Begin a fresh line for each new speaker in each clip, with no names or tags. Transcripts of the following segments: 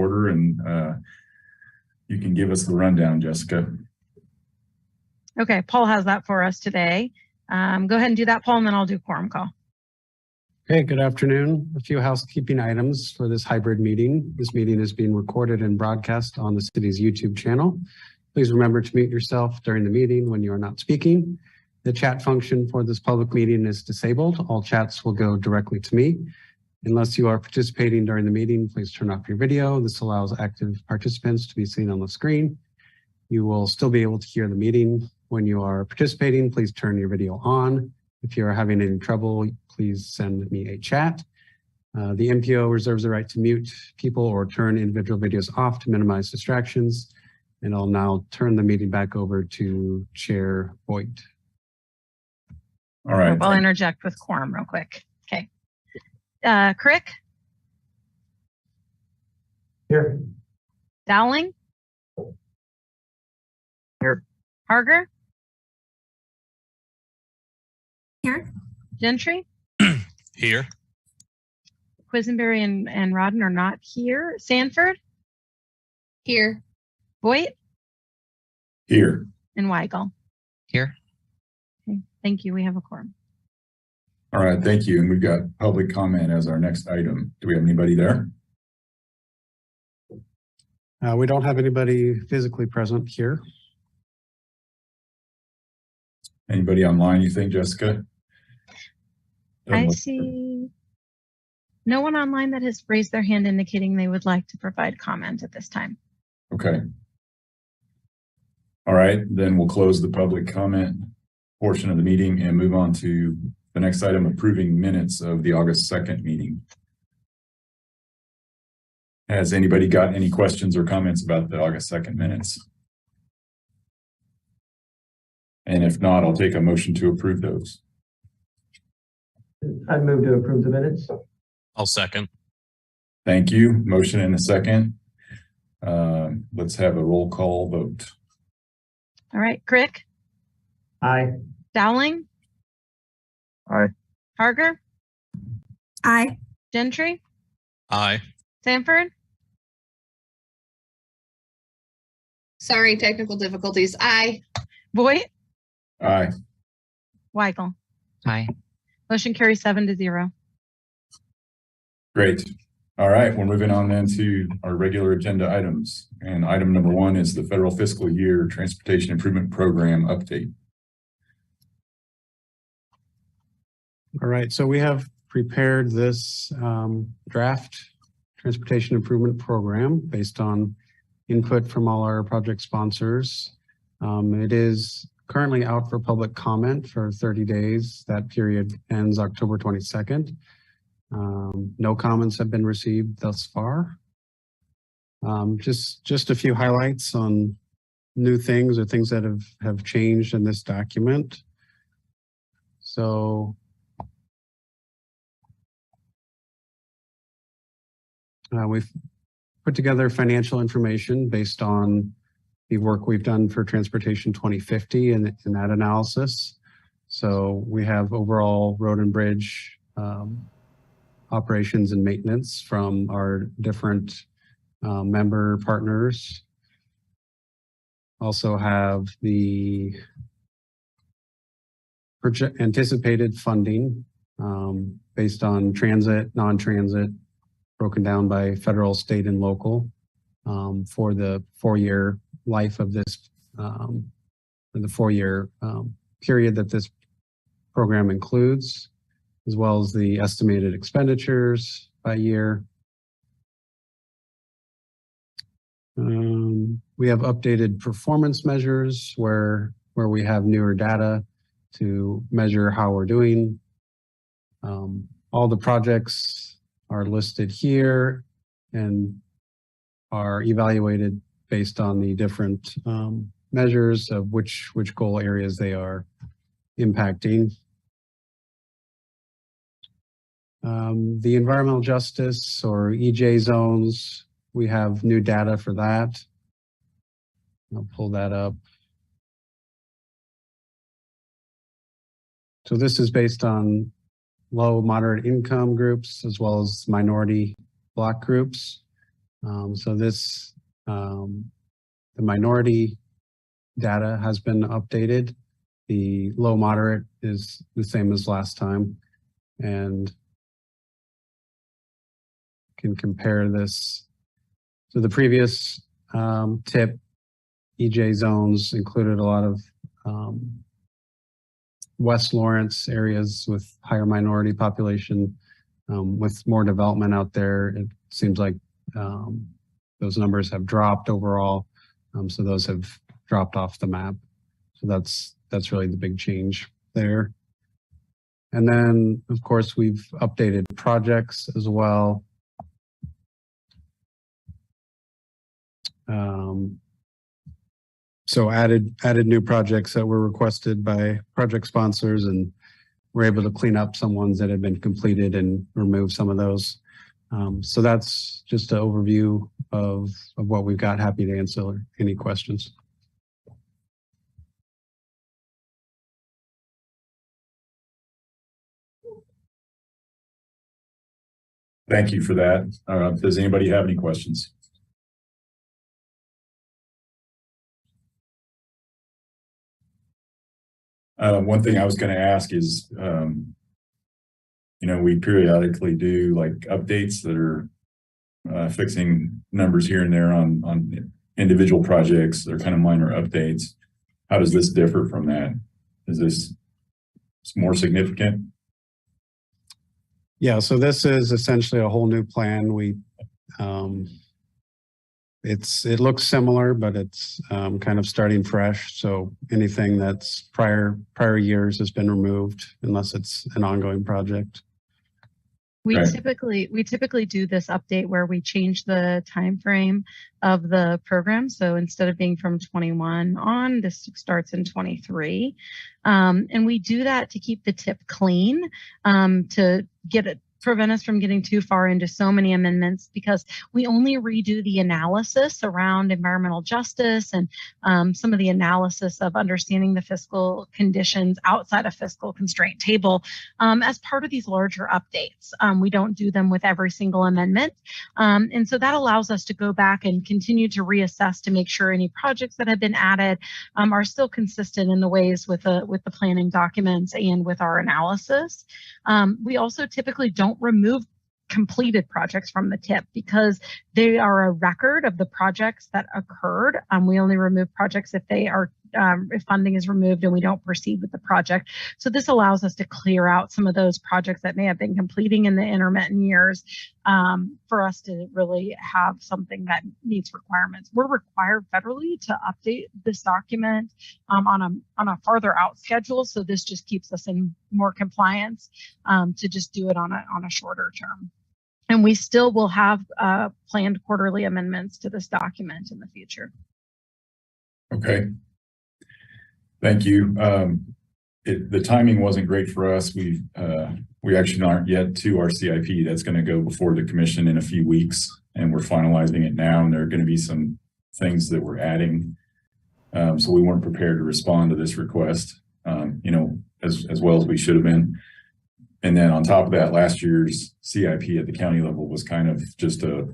order, and you can give us the rundown, Jessica.
Okay, Paul has that for us today. Go ahead and do that, Paul, and then I'll do quorum call.
Okay, good afternoon. A few housekeeping items for this hybrid meeting. This meeting is being recorded and broadcast on the city's YouTube channel. Please remember to mute yourself during the meeting when you are not speaking. The chat function for this public meeting is disabled. All chats will go directly to me. Unless you are participating during the meeting, please turn off your video. This allows active participants to be seen on the screen. You will still be able to hear the meeting. When you are participating, please turn your video on. If you are having any trouble, please send me a chat. The MPO reserves the right to mute people or turn individual videos off to minimize distractions. And I'll now turn the meeting back over to Chair Boyd.
All right.
I'll interject with quorum real quick. Okay. Crick?
Here.
Dowling?
Here.
Harger?
Here.
Gentry?
Here.
Quisenberry and Rodden are not here. Sanford?
Here.
Voigt?
Here.
And Weigel?
Here.
Okay, thank you. We have a quorum.
All right, thank you. And we've got public comment as our next item. Do we have anybody there?
We don't have anybody physically present here.
Anybody online, you think, Jessica?
I see no one online that has raised their hand indicating they would like to provide comment at this time.
Okay. All right, then we'll close the public comment portion of the meeting and move on to the next item, approving minutes of the August 2nd meeting. Has anybody got any questions or comments about the August 2nd minutes? And if not, I'll take a motion to approve those.
I move to approve the minutes.
I'll second.
Thank you. Motion and a second. Let's have a roll call vote.
All right, Crick?
Aye.
Dowling?
Aye.
Harger?
Aye.
Gentry?
Aye.
Sanford?
Sorry, technical difficulties. Aye.
Voigt?
Aye.
Weigel?
Aye.
Motion carries 7-0.
Great. All right, we're moving on then to our regular agenda items. And item number 1 is the Federal Fiscal Year Transportation Improvement Program update.
All right, so we have prepared this draft transportation improvement program based on input from all our project sponsors. It is currently out for public comment for 30 days. That period ends October 22nd. No comments have been received thus far. Just a few highlights on new things or things that have changed in this document. So we've put together financial information based on the work we've done for Transportation 2050 in that analysis. So we have overall road and bridge operations and maintenance from our different member partners. Also have the anticipated funding based on transit, non-transit, broken down by federal, state, and local for the 4-year life of this, the 4-year period that this program includes, as well as the estimated expenditures by year. We have updated performance measures where we have newer data to measure how we're doing. All the projects are listed here and are evaluated based on the different measures of which goal areas they are impacting. The environmental justice or EJ zones, we have new data for that. I'll pull that up. So this is based on low, moderate income groups as well as minority block groups. So this, the minority data has been updated. The low moderate is the same as last time, and can compare this to the previous TIP. EJ zones included a lot of West Lawrence areas with higher minority population. With more development out there, it seems like those numbers have dropped overall. So those have dropped off the map. So that's really the big change there. And then, of course, we've updated projects as well. So added new projects that were requested by project sponsors, and we're able to clean up some ones that have been completed and remove some of those. So that's just an overview of what we've got. Happy to answer any questions.
Thank you for that. Does anybody have any questions? One thing I was going to ask is, we periodically do like updates that are fixing numbers here and there on individual projects. They're kind of minor updates. How does this differ from that? Is this more significant?
Yeah, so this is essentially a whole new plan. It looks similar, but it's kind of starting fresh. So anything that's prior years has been removed unless it's an ongoing project.
We
Right.
typically do this update where we change the time frame of the program. So instead of being from 21 on, this starts in 23. And we do that to keep the tip clean, to prevent us from getting too far into so many amendments, because we only redo the analysis around environmental justice and some of the analysis of understanding the fiscal conditions outside of fiscal constraint table as part of these larger updates. We don't do them with every single amendment. And so that allows us to go back and continue to reassess to make sure any projects that have been added are still consistent in the ways with the planning documents and with our analysis. We also typically don't remove completed projects from the tip because they are a record of the projects that occurred. We only remove projects if if funding is removed and we don't proceed with the project. So this allows us to clear out some of those projects that may have been completing in the intermittent years for us to really have something that meets requirements. We're required federally to update this document on a farther out schedule. So this just keeps us in more compliance to just do it on a shorter term. And we still will have planned quarterly amendments to this document in the future.
Okay. Thank you. The timing wasn't great for us. We actually aren't yet to our CIP. That's going to go before the commission in a few weeks, and we're finalizing it now. And there are going to be some things that we're adding. So we weren't prepared to respond to this request, as well as we should have been. And then on top of that, last year's CIP at the county level was kind of just a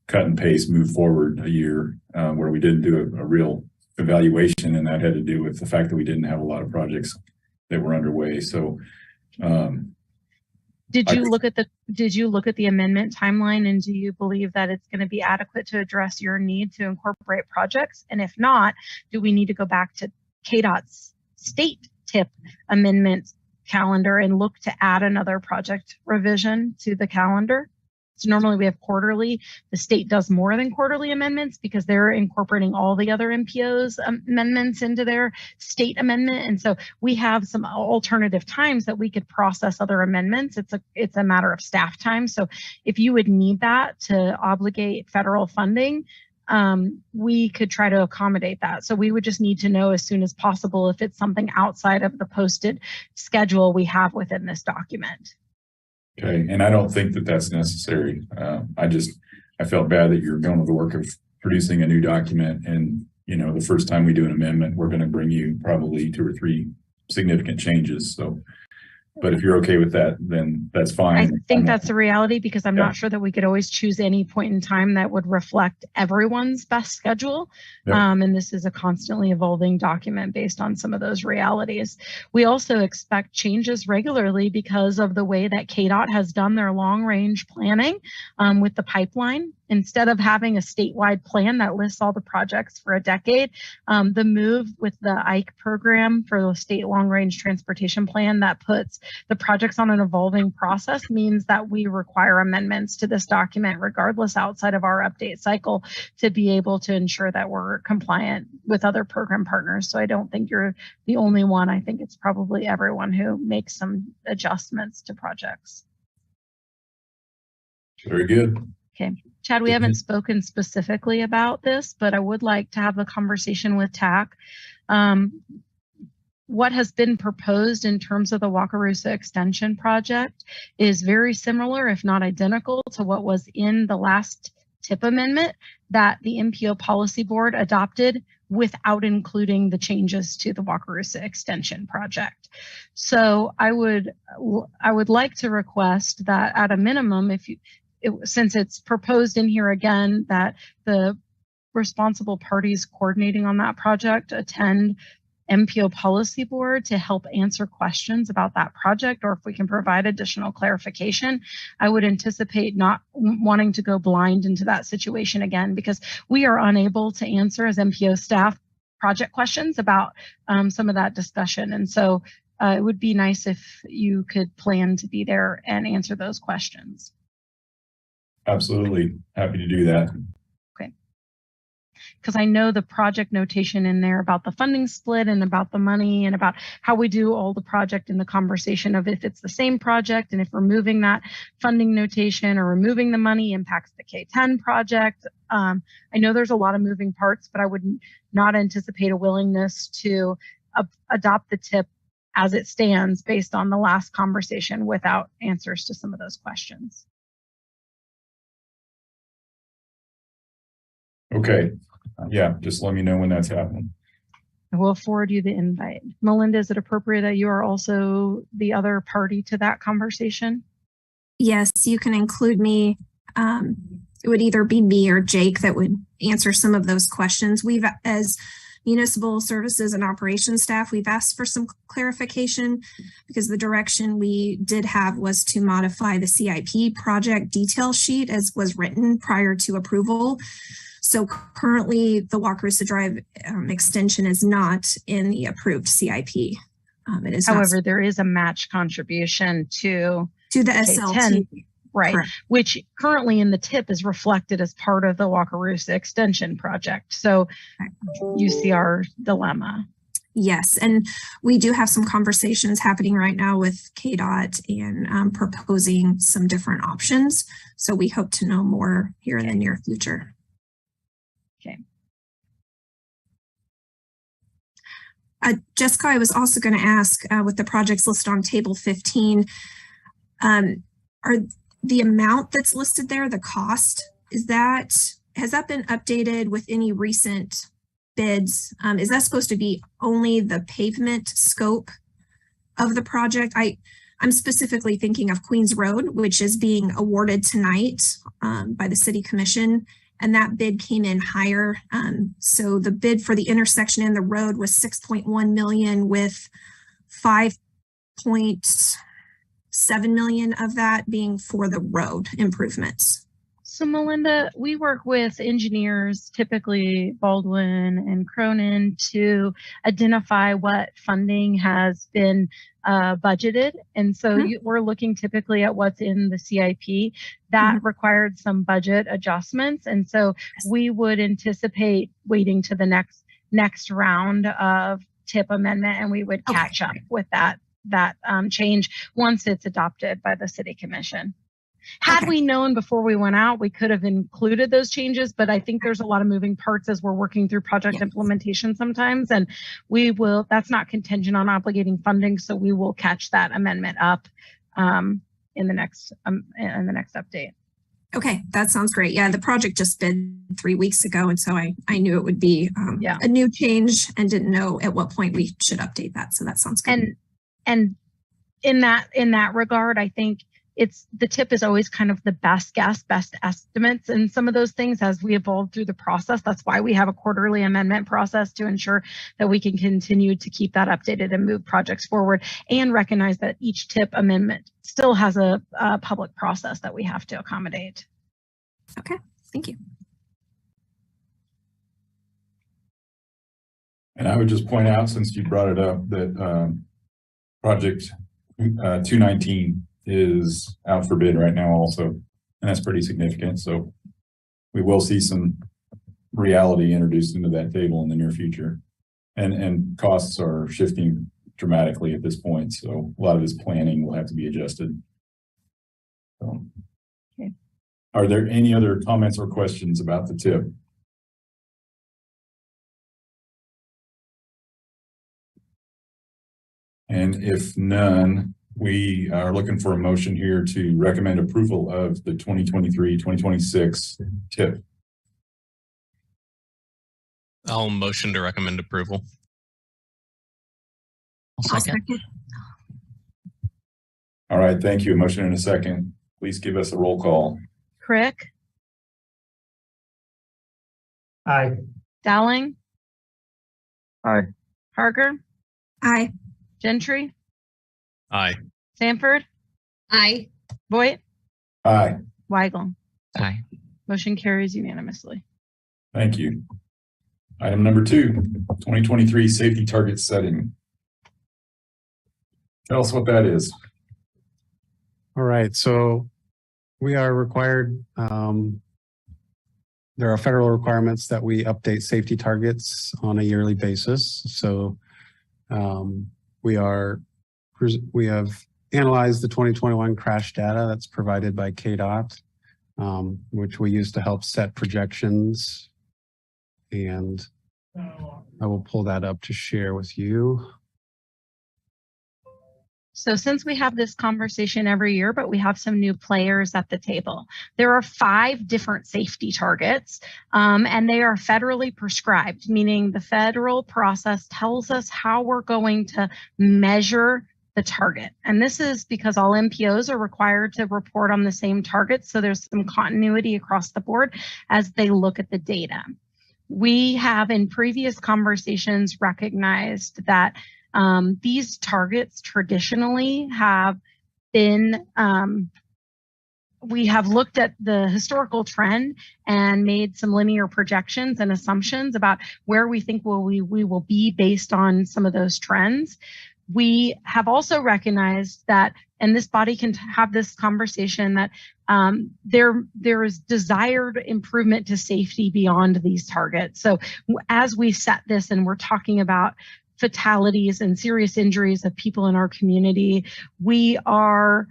cut and paste, move forward a year, where we didn't do a real evaluation, and that had to do with the fact that we didn't have a lot of projects that were underway. So
did you look at the amendment timeline, and do you believe that it's going to be adequate to address your need to incorporate projects? And if not, do we need to go back to KDOT's state tip amendment calendar and look to add another project revision to the calendar? So normally we have quarterly. The state does more than quarterly amendments because they're incorporating all the other MPOs amendments into their state amendment. And so we have some alternative times that we could process other amendments. It's a matter of staff time. So if you would need that to obligate federal funding, we could try to accommodate that. So we would just need to know as soon as possible if it's something outside of the posted schedule we have within this document.
Okay, and I don't think that that's necessary. I felt bad that you're going to the work of producing a new document, and the first time we do an amendment, we're going to bring you probably 2 or 3 significant changes. So But if you're okay with that, then that's
I
fine.
think that's a reality because I'm
Yeah.
not sure that we could always choose any point in time that would reflect everyone's best schedule.
Yep.
And this is a constantly evolving document based on some of those realities. We also expect changes regularly because of the way that KDOT has done their long range planning with the pipeline. Instead of having a statewide plan that lists all the projects for a decade, the move with the IKE program for the state long range transportation plan that puts the projects on an evolving process means that we require amendments to this document regardless outside of our update cycle to be able to ensure that we're compliant with other program partners. So I don't think you're the only one. I think it's probably everyone who makes some adjustments to projects.
Very good.
Okay. Chad, we haven't spoken specifically about this, but I would like to have a conversation with TAC. What has been proposed in terms of the Wakarusa extension project is very similar, if not identical, to what was in the last TIP amendment that the MPO policy board adopted without including the changes to the Wakarusa extension project. So I would like to request that at a minimum, since it's proposed in here again that the responsible parties coordinating on that project attend MPO policy board to help answer questions about that project, or if we can provide additional clarification. I would anticipate not wanting to go blind into that situation again, because we are unable to answer as MPO staff project questions about some of that discussion. And so it would be nice if you could plan to be there and answer those questions.
Absolutely. Happy to do that.
Okay. Because I know the project notation in there about the funding split and about the money and about how we do all the project in the conversation of if it's the same project and if removing that funding notation or removing the money impacts the K-10 project. I know there's a lot of moving parts, but I would not anticipate a willingness to adopt the TIP as it stands based on the last conversation without answers to some of those questions.
Okay. Yeah, just let me know when that's happening.
I will forward you the invite. Melinda, is it appropriate that you are also the other party to that conversation?
Yes, you can include me. It would either be me or Jake that would answer some of those questions. We've, as municipal services and operations staff, we've asked for some clarification because the direction we did have was to modify the CIP project detail sheet as was written prior to approval. So currently the Wakarusa Drive extension is not in the approved CIP. It is
However, there is a match contribution to
the
K-10,
SLT.
right?
Correct.
Which currently in the TIP is reflected as part of the Wakarusa extension project. So you see our dilemma.
Yes, and we do have some conversations happening right now with KDOT and proposing some different options. So we hope to know more here in the near future.
Okay.
Jessica, I was also going to ask with the projects listed on table 15, are the amount that's listed there, the cost, has that been updated with any recent bids? Is that supposed to be only the pavement scope of the project? I'm specifically thinking of Queens Road, which is being awarded tonight by the City Commission. And that bid came in higher. So the bid for the intersection and the road was 6.1 million, with 5.7 million of that being for the road improvements.
So Melinda, we work with engineers, typically Baldwin and Cronin, to identify what funding has been budgeted. And so we're looking typically at what's in the CIP that required some budget adjustments. And so we would anticipate waiting to the next round of TIP amendment, and we would catch up with that change once it's adopted by the City Commission. Had we known before we went out, we could have included those changes, but I think there's a lot of moving parts as we're working through project implementation sometimes, and that's not contingent on obligating funding, so we will catch that amendment up in the next update.
Okay, that sounds great. Yeah, the project just bid 3 weeks ago, and so I knew it would be a new change and didn't know at what point we should update that. So that sounds good.
And in that regard, I think the tip is always kind of the best guess, best estimates, and some of those things as we evolve through the process. That's why we have a quarterly amendment process to ensure that we can continue to keep that updated and move projects forward, and recognize that each tip amendment still has a public process that we have to accommodate.
Okay, thank you.
And I would just point out, since you brought it up, that project 219 is out for bid right now also, and that's pretty significant. So we will see some reality introduced into that table in the near future, and costs are shifting dramatically at this point. So a lot of this planning will have to be adjusted. So,
okay.
Are there any other comments or questions about the tip? And if none, we are looking for a motion here to recommend approval of the 2023-2026 tip.
I'll motion to recommend approval.
I'll second.
All right, thank you. A motion and a second. Please give us a roll call.
Crick,
Aye.
Dowling,
Aye.
Harger,
Aye.
Gentry,
Aye.
Sanford,
Aye.
Voigt,
Aye.
Weigel.
Aye.
Motion carries unanimously.
Thank you. Item number 2, 2023 safety target setting. Tell us what that is.
All right, so we are required, there are federal requirements that we update safety targets on a yearly basis. So we have analyzed the 2021 crash data that's provided by KDOT, which we use to help set projections. And I will pull that up to share with you.
So since we have this conversation every year, but we have some new players at the table, there are 5 different safety targets, and they are federally prescribed, meaning the federal process tells us how we're going to measure the target. And this is because all MPOs are required to report on the same targets. So there's some continuity across the board as they look at the data. We have in previous conversations recognized that these targets traditionally have been, we have looked at the historical trend and made some linear projections and assumptions about where we think we will be based on some of those trends. We have also recognized that, and this body can have this conversation, that there is desired improvement to safety beyond these targets. So as we set this and we're talking about fatalities and serious injuries of people in our community, we are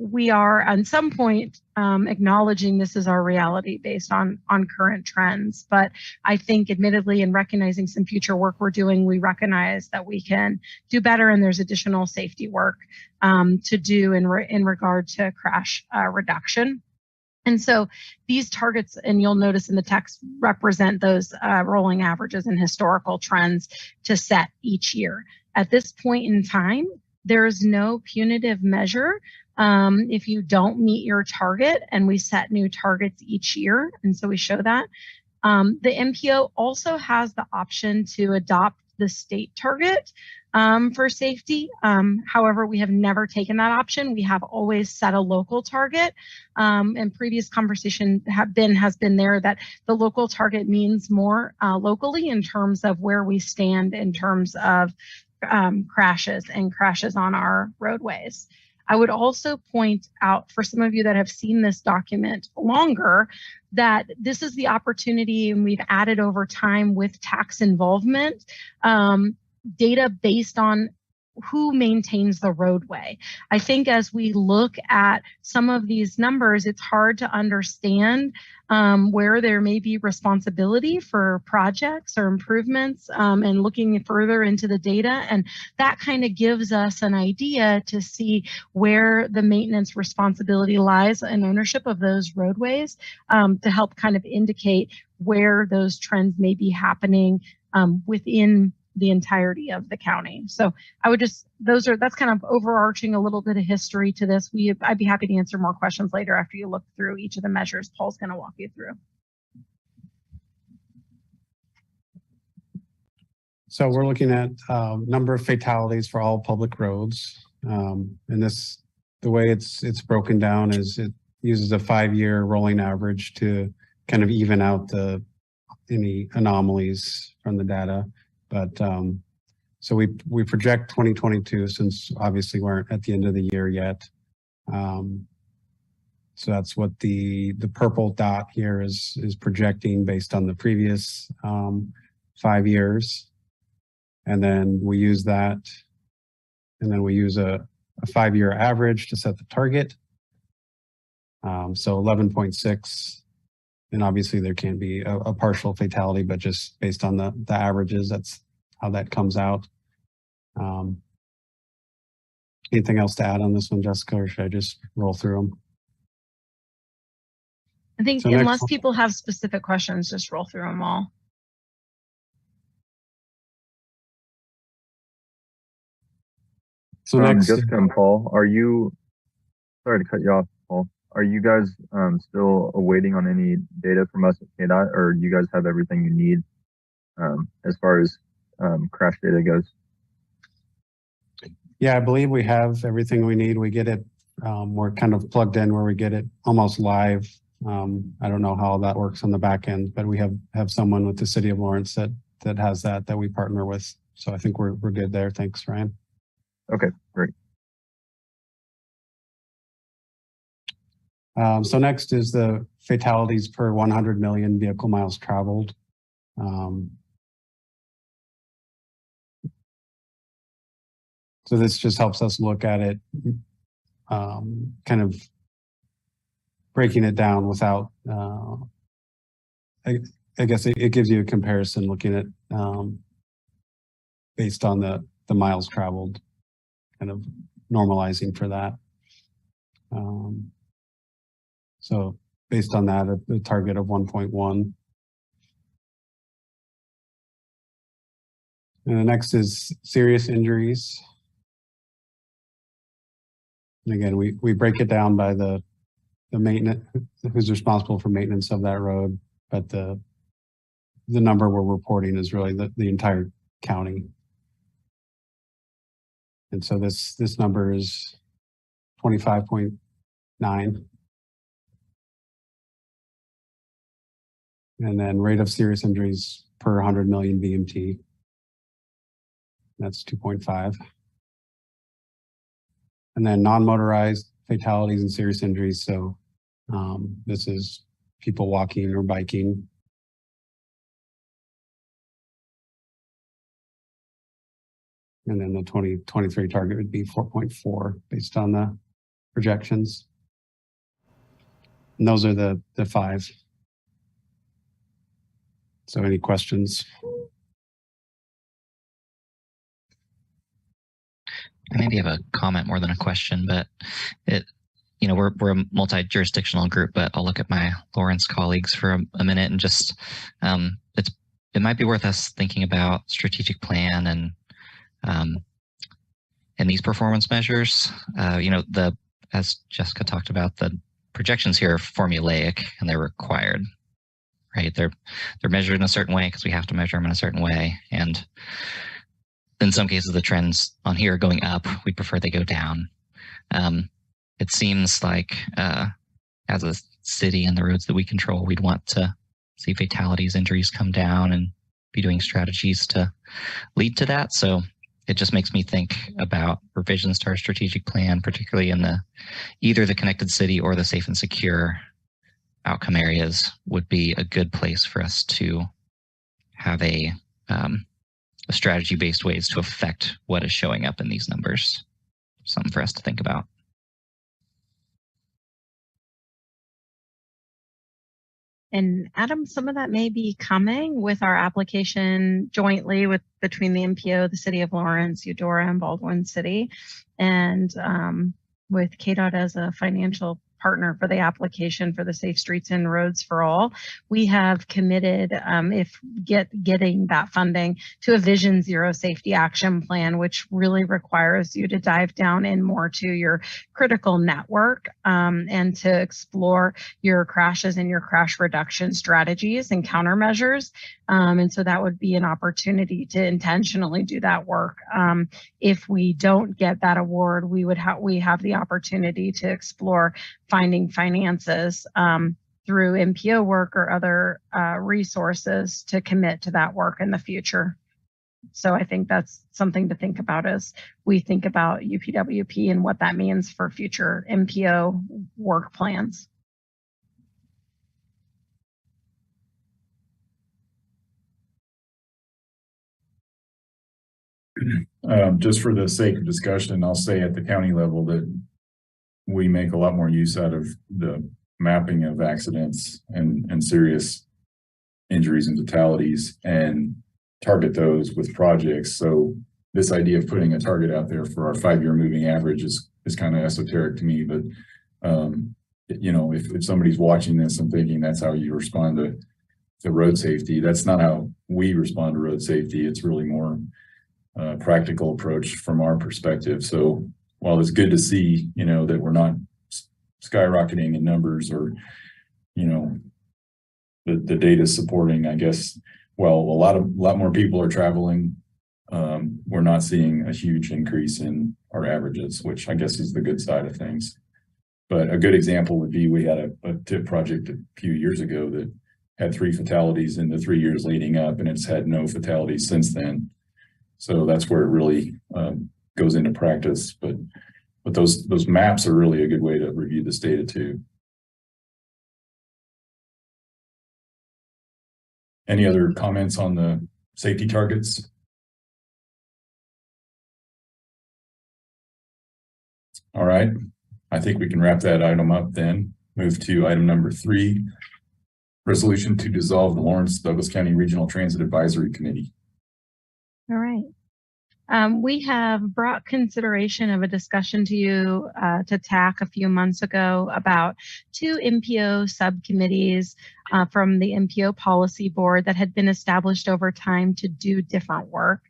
at some point acknowledging this is our reality based on current trends. But I think admittedly, in recognizing some future work we're doing, we recognize that we can do better, and there's additional safety work to do in regard to crash reduction. And so these targets, and you'll notice in the text, represent those rolling averages and historical trends to set each year. At this point in time, there is no punitive measure if you don't meet your target, and we set new targets each year. And so we show that. The MPO also has the option to adopt the state target for safety. However, we have never taken that option. We have always set a local target. And previous conversation has been there that the local target means more locally in terms of where we stand in terms of crashes on our roadways. I would also point out, for some of you that have seen this document longer, that this is the opportunity, and we've added over time with tax involvement, data based on who maintains the roadway. I think as we look at some of these numbers, it's hard to understand where there may be responsibility for projects or improvements, and looking further into the data. And that kind of gives us an idea to see where the maintenance responsibility lies and ownership of those roadways, to help kind of indicate where those trends may be happening within the entirety of the county. So I would just, that's kind of overarching a little bit of history to this. I'd be happy to answer more questions later after you look through each of the measures Paul's going to walk you through.
So we're looking at number of fatalities for all public roads. And the way it's broken down is it uses a 5-year rolling average to kind of even out any anomalies from the data. But so we project 2022, since obviously we aren't at the end of the year yet. So that's what the purple dot here is projecting based on the previous 5 years. And then we use that, and then we use a 5-year average to set the target. So 11.6, and obviously there can be a partial fatality, but just based on the averages, that's how that comes out. Anything else to add on this one, Jessica, or should I just roll through them?
I think
So
unless people have specific questions, just roll through them all.
So next,
Jessica and Paul, sorry to cut you off, Paul. Are you guys still awaiting on any data from us at KDOT, or do you guys have everything you need as far as crash data goes?
yeah, I believe we have everything we need. We get it, we're kind of plugged in where we get it almost live. I don't know how that works on the back end, but we have someone with the City of Lawrence that has that we partner with. So I think we're good there. Thanks, Ryan.
Okay, great.
So next is the fatalities per 100 million vehicle miles traveled. So this just helps us look at it, kind of breaking it down without, I guess it gives you a comparison looking at based on the miles traveled, kind of normalizing for that. So based on that, a target of 1.1. And the next is serious injuries. And again, we break it down by the maintenance, who's responsible for maintenance of that road, but the number we're reporting is really the entire county. And so this number is 25.9. And then rate of serious injuries per 100 million VMT. That's 2.5. And then non-motorized fatalities and serious injuries. So this is people walking or biking. And then the 2023 target would be 4.4 based on the projections. And those are the 5. So any questions?
I maybe have a comment more than a question, but we're a multi-jurisdictional group, but I'll look at my Lawrence colleagues for a minute and just, it might be worth us thinking about strategic plan and these performance measures. As Jessica talked about, the projections here are formulaic and they're required, right? They're measured in a certain way because we have to measure them in a certain way. And in some cases, the trends on here are going up. We prefer they go down. It seems like as a city and the roads that we control, we'd want to see fatalities, injuries come down and be doing strategies to lead to that. So it just makes me think about revisions to our strategic plan, particularly in either the connected city or the safe and secure outcome areas would be a good place for us to have a strategy-based ways to affect what is showing up in these numbers. Something for us to think about.
And Adam, some of that may be coming with our application jointly between the MPO, the City of Lawrence, Eudora, and Baldwin City, and with KDOT as a financial partner for the application for the Safe Streets and Roads for All, we have committed, if getting that funding, to a Vision Zero Safety Action Plan, which really requires you to dive down in more to your critical network and to explore your crashes and your crash reduction strategies and countermeasures. And so that would be an opportunity to intentionally do that work. If we don't get that award, we have the opportunity to explore finding finances through MPO work or other resources to commit to that work in the future. So I think that's something to think about as we think about UPWP and what that means for future MPO work plans.
Just for the sake of discussion, I'll say at the county level that we make a lot more use out of the mapping of accidents and serious injuries and fatalities and target those with projects. So this idea of putting a target out there for our 5-year moving average is kind of esoteric to me, but you know, if somebody's watching this and thinking that's how you respond to road safety, that's not how we respond to road safety. It's really more practical approach from our perspective. So while it's good to see, you know, that we're not skyrocketing in numbers or, you know, the data supporting, I guess, well, a lot more people are traveling. We're not seeing a huge increase in our averages, which I guess is the good side of things. But a good example would be we had a TIP project a few years ago that had 3 fatalities in the 3 years leading up, and it's had no fatalities since then. So that's where it really goes into practice. But those maps are really a good way to review this data too. Any other comments on the safety targets? All right, I think we can wrap that item up then. Move to item number 3, resolution to dissolve the Lawrence Douglas County Regional Transit Advisory Committee.
All right. We have brought consideration of a discussion to you to TAC a few months ago about 2 MPO subcommittees from the MPO Policy Board that had been established over time to do different work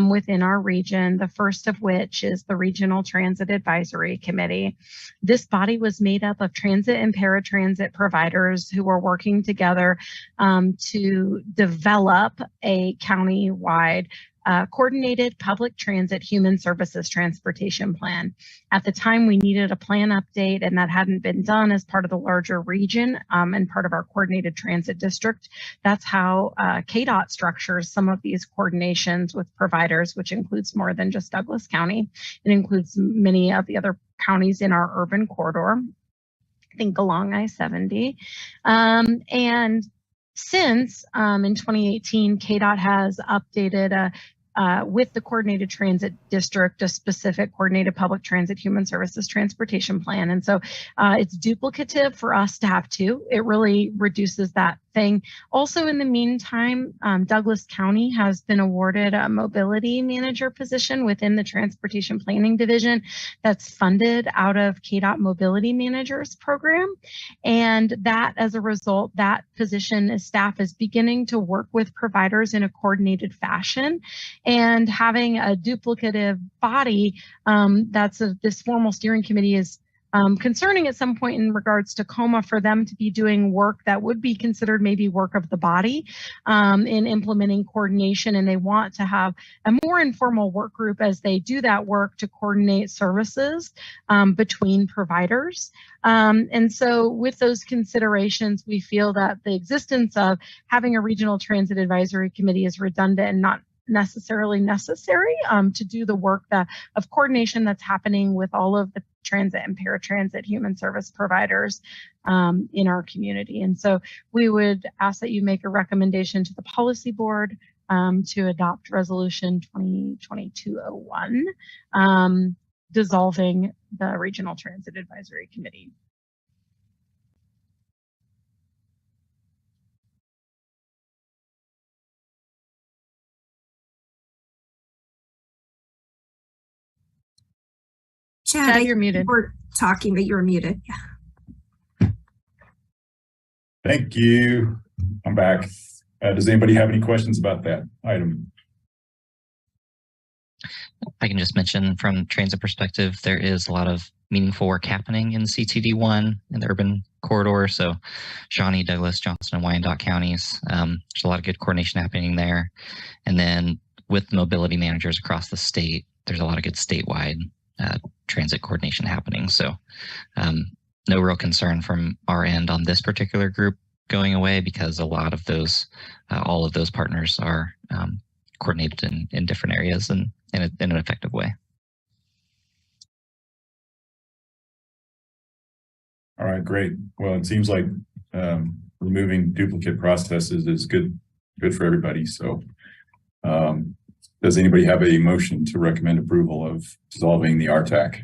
within our region, the first of which is the Regional Transit Advisory Committee. This body was made up of transit and paratransit providers who were working together to develop a county-wide coordinated public transit human services transportation plan. At the time, we needed a plan update, and that hadn't been done as part of the larger region and part of our coordinated transit district. That's how KDOT structures some of these coordinations with providers, which includes more than just Douglas County. It includes many of the other counties in our urban corridor, I think along I-70. And since in 2018, KDOT has updated with the Coordinated Transit District, a specific Coordinated Public Transit Human Services Transportation Plan. And so it's duplicative for us to have 2. It really reduces that thing. Also, in the meantime, Douglas County has been awarded a mobility manager position within the Transportation Planning Division that's funded out of KDOT Mobility Managers Program. And that, as a result, that position as staff is beginning to work with providers in a coordinated fashion. And having a duplicative body this formal steering committee is concerning at some point in regards to COMA for them to be doing work that would be considered maybe work of the body in implementing coordination. And they want to have a more informal work group as they do that work to coordinate services between providers. And so with those considerations, we feel that the existence of having a regional transit advisory committee is redundant and not necessarily necessary to do the work of coordination that's happening with all of the transit and paratransit human service providers in our community. And so we would ask that you make a recommendation to the policy board to adopt resolution 2022-01, dissolving the Regional Transit Advisory Committee.
Chad,
You're muted.
We're talking, but you're muted. Yeah.
Thank you. I'm back. Does anybody have any questions about that item?
I can just mention from transit perspective, there is a lot of meaningful work happening in CTD1 in the urban corridor. So Shawnee, Douglas, Johnson, and Wyandotte counties. There's a lot of good coordination happening there. And then with mobility managers across the state, there's a lot of good statewide transit coordination happening. So no real concern from our end on this particular group going away, because a lot of those, all of those partners are coordinated in different areas and in an effective way.
All right, great. Well, it seems like removing duplicate processes is good for everybody. So does anybody have a motion to recommend approval of dissolving the RTAC?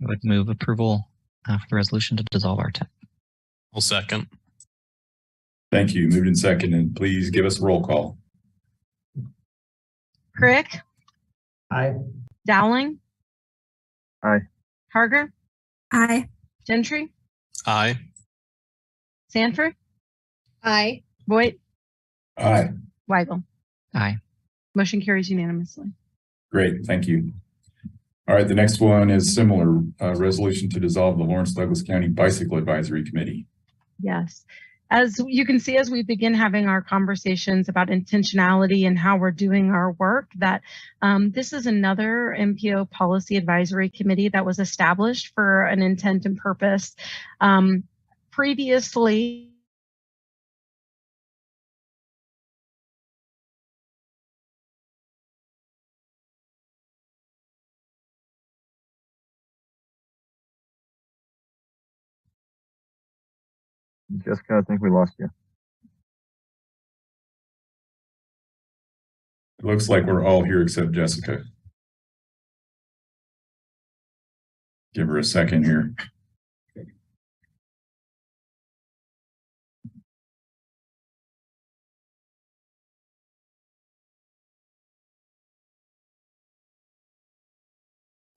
I would move approval for the resolution to dissolve RTAC.
I'll second.
Thank you. Moved in second, and please give us a roll call.
Crick,
Aye.
Dowling,
Aye.
Harger,
Aye.
Gentry,
Aye.
Sanford,
Aye.
Voigt,
Aye.
Weigel.
Aye.
Motion carries unanimously.
Great, thank you. All right, the next one is similar, resolution to dissolve the Lawrence Douglas County Bicycle Advisory Committee.
Yes. As you can see, as we begin having our conversations about intentionality and how we're doing our work, that this is another MPO Policy Advisory Committee that was established for an intent and purpose. Previously,
Jessica, I think we lost you.
It looks like we're all here except Jessica. Give her a second here.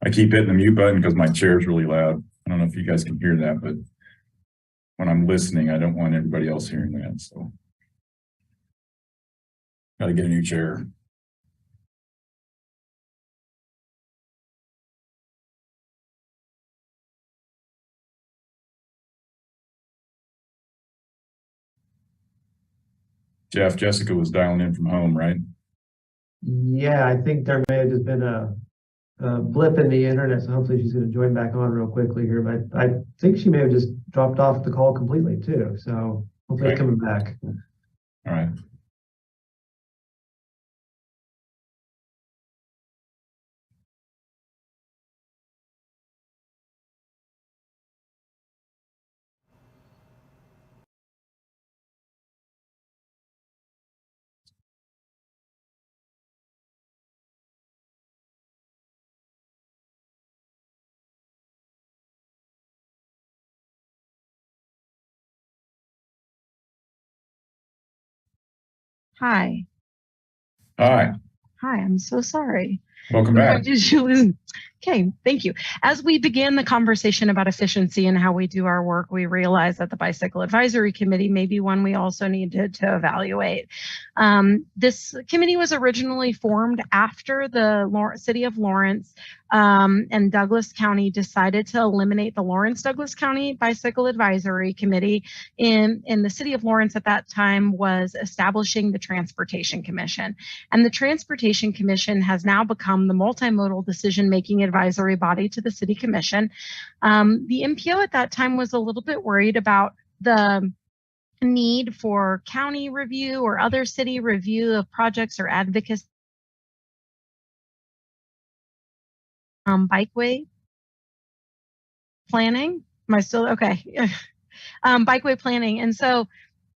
I keep hitting the mute button because my chair is really loud. I don't know if you guys can hear that, but when I'm listening, I don't want everybody else hearing that. So got to get a new chair. Jeff, Jessica was dialing in from home, right?
Yeah, I think there may have just been a blip in the internet, so hopefully she's going to join back on real quickly here. But I think she may have just dropped off the call completely too. So hopefully it's coming back.
All right.
hi.
Hi,
Hi, I'm so sorry.
welcome back.
Did you lose? Okay, thank you. As we began the conversation about efficiency and how we do our work, we realized that the Bicycle Advisory Committee may be one we also needed to evaluate. This committee was originally formed after the City of Lawrence and Douglas County decided to eliminate the Lawrence Douglas County Bicycle Advisory Committee. In the City of Lawrence at that time was establishing the Transportation Commission. And the Transportation Commission has now become the multimodal decision-making advisory body to the City Commission. The MPO at that time was a little bit worried about the need for county review or other city review of projects or advocacy. Bikeway planning. Am I still okay? Bikeway planning. And so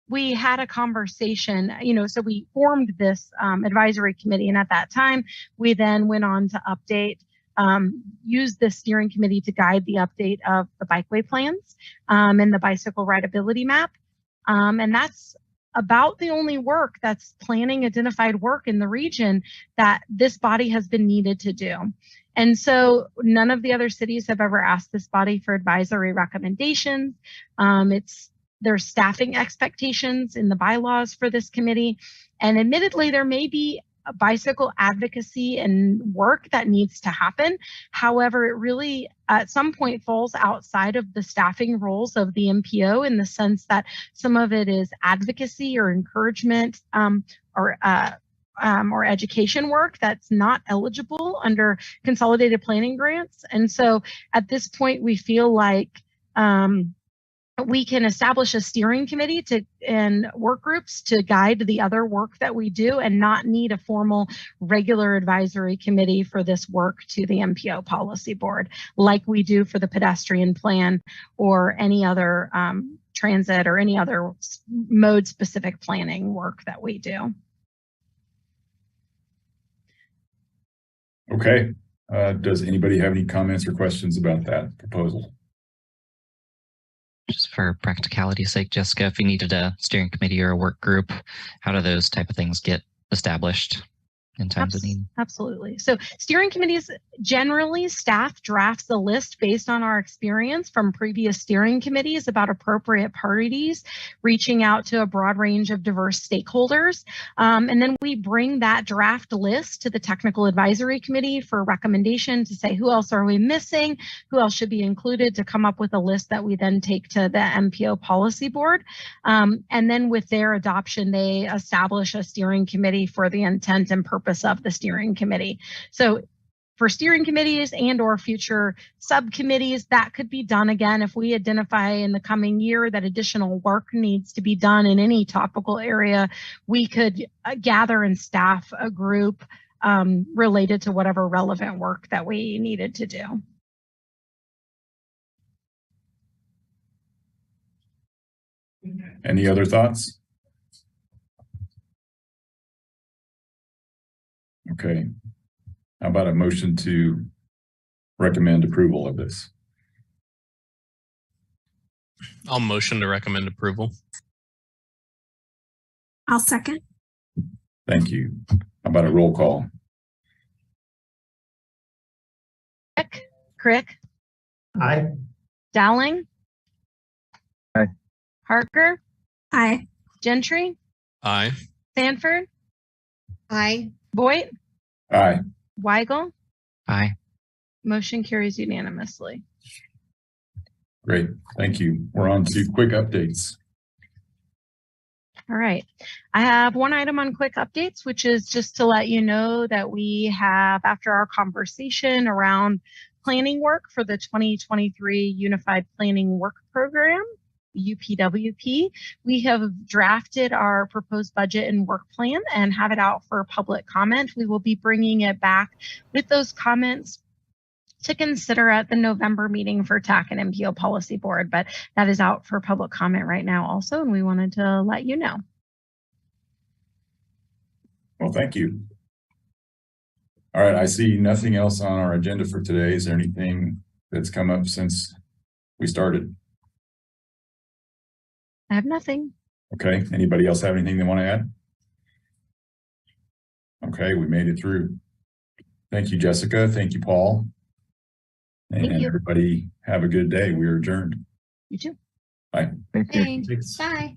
we had a conversation, so we formed this advisory committee. And at that time, we then went on to update, use the steering committee to guide the update of the bikeway plans and the bicycle rideability map. And that's about the only work that's planning identified work in the region that this body has been needed to do. And so none of the other cities have ever asked this body for advisory recommendations. It's there's staffing expectations in the bylaws for this committee. And admittedly, there may be bicycle advocacy and work that needs to happen. However, it really at some point falls outside of the staffing roles of the MPO in the sense that some of it is advocacy or encouragement or education work that's not eligible under consolidated planning grants. And so at this point, we feel like we can establish a steering committee and work groups to guide the other work that we do and not need a formal regular advisory committee for this work to the MPO policy board like we do for the pedestrian plan or any other transit or any other mode specific planning work that we do.
Okay. Does anybody have any comments or questions about that proposal?
Just for practicality's sake, Jessica, if you needed a steering committee or a work group, how do those type of things get established in times of need?
Absolutely. So steering committees, generally staff drafts a list based on our experience from previous steering committees about appropriate parties, reaching out to a broad range of diverse stakeholders. And then we bring that draft list to the technical advisory committee for recommendation to say, who else are we missing? Who else should be included to come up with a list that we then take to the MPO policy board. And then with their adoption, they establish a steering committee for the intent and purpose of the steering committee. So for steering committees and or future subcommittees, that could be done again if we identify in the coming year that additional work needs to be done in any topical area. We could gather and staff a group related to whatever relevant work that we needed to do.
Any other thoughts? Okay. How about a motion to recommend approval of this?
I'll motion to recommend approval.
I'll second.
Thank you. How about a roll call?
Crick.
Aye.
Dowling.
Aye.
Harker.
Aye.
Gentry.
Aye.
Sanford.
Aye.
Boyd.
Aye.
Weigel.
Aye.
Motion carries unanimously.
Great. Thank you. We're on to quick updates.
All right. I have one item on quick updates, which is just to let you know that we have, after our conversation around planning work for the 2023 Unified Planning Work Program, UPWP, we have drafted our proposed budget and work plan and have it out for public comment. We will be bringing it back with those comments to consider at the November meeting for TAC and MPO Policy Board, but that is out for public comment right now also, and we wanted to let you know.
Well, thank you. All right, I see nothing else on our agenda for today. Is there anything that's come up since we started?
I have nothing.
Okay, anybody else have anything they want to add? Okay, we made it through. Thank you, Jessica. Thank you, Paul. And
Thank you.
everybody have a good day. We are adjourned.
You too.
Thank you.
Thanks. Bye.